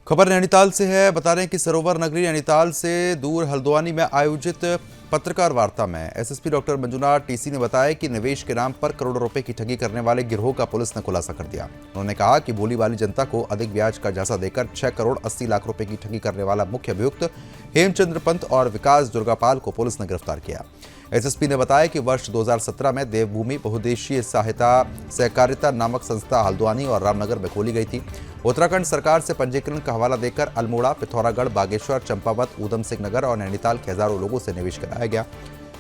खबर नैनीताल से है। बता रहे हैं कि सरोवर नगरी नैनीताल से दूर हल्द्वानी में आयोजित पत्रकार वार्ता में एसएसपी डॉक्टर मंजुनाथ टीसी ने बताया कि निवेश के नाम पर करोड़ों रुपए की ठगी करने वाले गिरोह का पुलिस ने खुलासा कर दिया। उन्होंने कहा कि भोली वाली जनता को अधिक ब्याज का झांसा देकर 6 करोड़ 80 लाख रुपए की ठगी करने वाला मुख्य अभियुक्त हेमचंद्र पंत और विकास दुर्गापाल को पुलिस ने गिरफ्तार किया। एसएसपी ने बताया कि वर्ष 2017 में देवभूमि बहुउद्देशीय सहायता सहकारिता नामक संस्था हल्द्वानी और रामनगर में खोली गई थी। उत्तराखंड सरकार से पंजीकरण का हवाला देकर अल्मोड़ा, पिथौरागढ़, बागेश्वर, चंपावत, ऊधम सिंह नगर और नैनीताल के हजारों लोगों से निवेश कराया गया।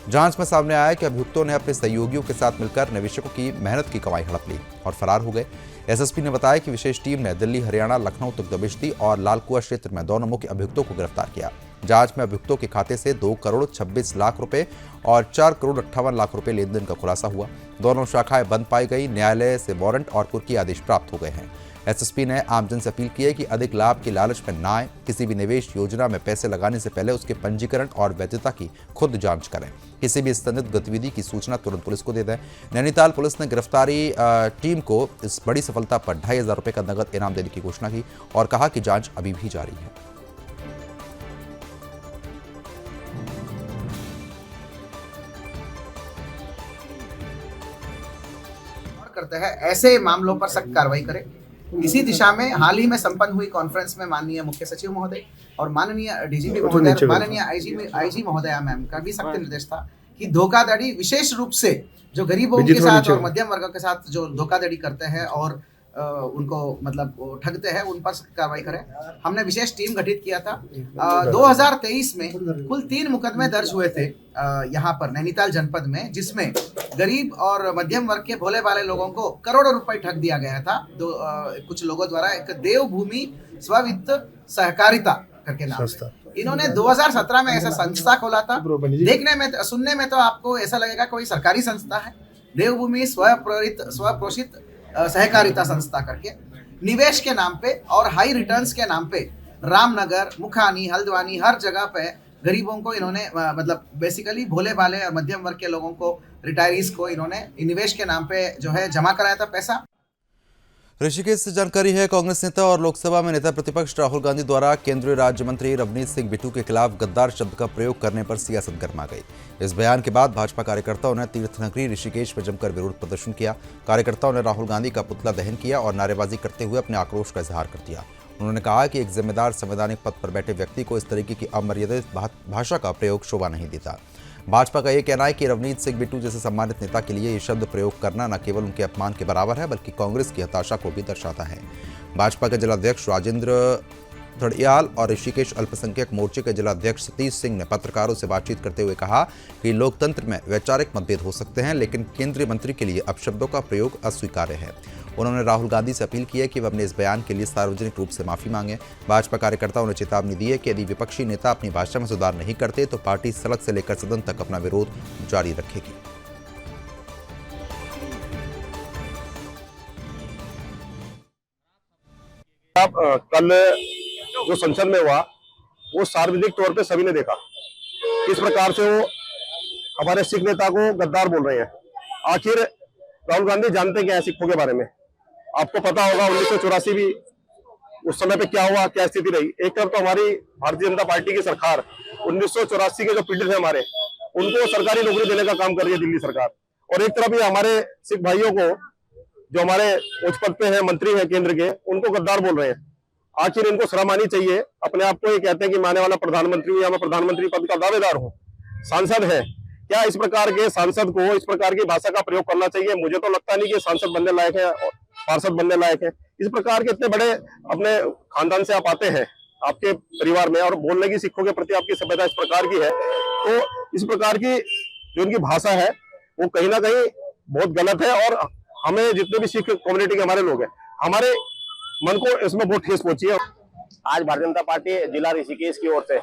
जांच में सामने आया कि अभियुक्तों ने अपने सहयोगियों के साथ मिलकर निवेशकों की मेहनत की कमाई हड़प ली और फरार हो गए। एसएसपी ने बताया कि विशेष टीम ने दिल्ली, हरियाणा, लखनऊ तक दबिश दी और लालकुआ क्षेत्र में दोनों मुख्य अभियुक्तों को गिरफ्तार किया। जांच में अभियुक्तों के खाते से 2 करोड़ 26 लाख रुपए और 4 करोड़ 58 लाख रुपए लेन देन का खुलासा हुआ। दोनों शाखाएं बंद पाई गई। न्यायालय से वारंट और कुर्की आदेश प्राप्त हो गए हैं। एसएसपी ने आमजन से अपील की है कि अधिक लाभ के लालच में न आए। किसी भी निवेश योजना में पैसे लगाने से पहले उसके पंजीकरण और वैधता की खुद जांच करें। किसी भी संदिग्ध गतिविधि की सूचना तुरंत पुलिस को दे दें। नैनीताल पुलिस ने गिरफ्तारी टीम को इस बड़ी सफलता पर 2500 रुपए का नगद इनाम देने की घोषणा की और कहा कि जांच अभी भी जारी है। करते हैं ऐसे मामलों पर सख्त कार्रवाई करें। इसी दिशा में हाल ही में संपन्न हुई कॉन्फ्रेंस में माननीय मुख्य सचिव महोदय और माननीय डीजीपी महोदय, माननीय आईजी महोदया मैम का भी सख्त निर्देश था कि धोखाधड़ी, विशेष रूप से जो गरीबों के साथ और मध्यम वर्ग के साथ जो धोखाधड़ी करते हैं और उनको मतलब ठगते हैं, उन पर कार्रवाई करें। हमने विशेष टीम गठित किया था। 2023 में कुल 3 मुकदमे दर्ज हुए थे यहाँ पर नैनीताल जनपद में, जिसमें गरीब और मध्यम वर्ग के भोले भाले लोगों को करोड़ों रुपए ठग दिया गया था। कुछ लोगों द्वारा एक देवभूमि स्ववित्त सहकारिता करके नाम से इन्होंने 2017 में ऐसा संस्था खोला था। देखने में, सुनने में तो आपको ऐसा लगेगा कोई सरकारी संस्था है। देवभूमि स्वप्रोषित सहकारिता संस्था करके निवेश के नाम पे और हाई रिटर्न्स के नाम पे रामनगर, मुखानी, हल्द्वानी, हर जगह पे गरीबों को इन्होंने मतलब बेसिकली भोले भाले और मध्यम वर्ग के लोगों को, रिटायरीज को इन्होंने निवेश के नाम पे जो है जमा कराया था पैसा। ऋषिकेश से जानकारी है। कांग्रेस नेता और लोकसभा में नेता प्रतिपक्ष राहुल गांधी द्वारा केंद्रीय राज्य मंत्री रवनीत सिंह बिट्टू के खिलाफ गद्दार शब्द का प्रयोग करने पर सियासत गर्मा गई। इस बयान के बाद भाजपा कार्यकर्ताओं ने तीर्थ नगरी ऋषिकेश में जमकर विरोध प्रदर्शन किया। कार्यकर्ताओं ने राहुल गांधी का पुतला दहन किया और नारेबाजी करते हुए अपने आक्रोश का इजहार कर दिया। उन्होंने कहा कि एक जिम्मेदार संवैधानिक पद पर बैठे व्यक्ति को इस तरीके की अमर्यादित भाषा का प्रयोग शोभा नहीं देता। भाजपा का यह कहना है कि रवनीत सिंह बिट्टू जैसे सम्मानित नेता के लिए ये शब्द प्रयोग करना न केवल उनके अपमान के बराबर है, बल्कि कांग्रेस की हताशा को भी दर्शाता है। भाजपा के जिलाध्यक्ष राजेंद्र धड़ियाल और ऋषिकेश अल्पसंख्यक मोर्चे के जिलाध्यक्ष सतीश सिंह ने पत्रकारों से बातचीत करते हुए कहा कि लोकतंत्र में वैचारिक मतभेद हो सकते हैं, लेकिन केंद्रीय मंत्री के लिए अपशब्दों का प्रयोग अस्वीकार्य है। उन्होंने राहुल गांधी से अपील की है कि वह अपने इस बयान के लिए सार्वजनिक रूप से माफी मांगे। भाजपा कार्यकर्ताओं ने चेतावनी दी है कि यदि विपक्षी नेता अपनी भाषा में सुधार नहीं करते तो पार्टी सड़क से लेकर सदन तक अपना विरोध जारी रखेगी। कल जो संसद में हुआ वो सार्वजनिक तौर पे सभी ने देखा किस प्रकार से वो हमारे सिख नेता को गद्दार बोल रहे हैं। आखिर राहुल गांधी जानते क्या है सिखों के बारे में? आपको पता होगा 1984 भी उस समय पे क्या हुआ, क्या स्थिति रही। एक तरफ तो हमारी भारतीय जनता पार्टी की सरकार 1984 के जो पीड़ित है हमारे, उनको सरकारी नौकरी देने का काम कर रही है दिल्ली सरकार, और एक तरफ ये हमारे सिख भाइयों को जो हमारे उच्च पद पे हैं, मंत्री हैं केंद्र के, उनको गद्दार बोल रहे हैं। आखिर इनको शर्म आनी चाहिए। अपने आप को ये कहते हैं कि मैं आने वाला प्रधानमंत्री हूं या मैं प्रधानमंत्री पद का दावेदार हूं, सांसद है। क्या इस प्रकार के सांसद को इस प्रकार की भाषा का प्रयोग करना चाहिए? मुझे तो लगता नहीं कि सांसद बनने लायक है और पार्षद बनने लायक है। इस प्रकार के इतने बड़े अपने खानदान से आप आते हैं, आपके परिवार में, और बोलने की सिखों के प्रति आपकी सभ्यता इस प्रकार की है, तो इस प्रकार की जो उनकी भाषा है वो कहीं ना कहीं बहुत गलत है। और हमें जितने भी सिख कम्युनिटी के हमारे लोग हैं, हमारे मन को इसमें बहुत ठेस पहुंची है। आज भारतीय जनता पार्टी जिला ऋषिकेश की ओर से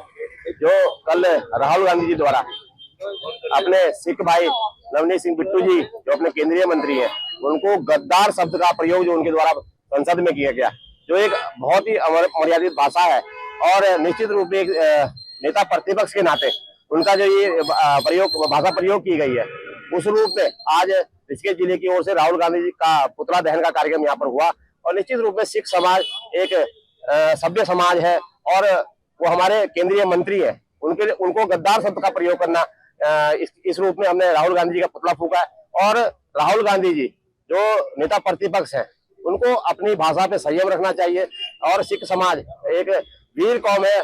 जो कल राहुल गांधी जी द्वारा अपने सिख भाई रवनीत सिंह बिट्टू जी जो अपने केंद्रीय मंत्री हैं, उनको गद्दार शब्द का प्रयोग जो उनके द्वारा संसद में किया गया, जो एक बहुत ही मर्यादित भाषा है, और निश्चित रूप में एक नेता प्रतिपक्ष के नाते उनका जो ये भाषा प्रयोग की गई है, उस रूप में आज ऋषिकेश जिले की ओर से राहुल गांधी जी का पुतला दहन का कार्यक्रम यहाँ पर हुआ। और निश्चित रूप में सिख समाज एक सभ्य समाज है और वो हमारे केंद्रीय मंत्री है, उनके लिए उनको गद्दार शब्द का प्रयोग करना, इस रूप में हमने राहुल गांधी जी का पुतला फूंका है। और राहुल गांधी जी जो नेता प्रतिपक्ष हैं, उनको अपनी भाषा पे संयम रखना चाहिए। और सिख समाज एक वीर कौम है।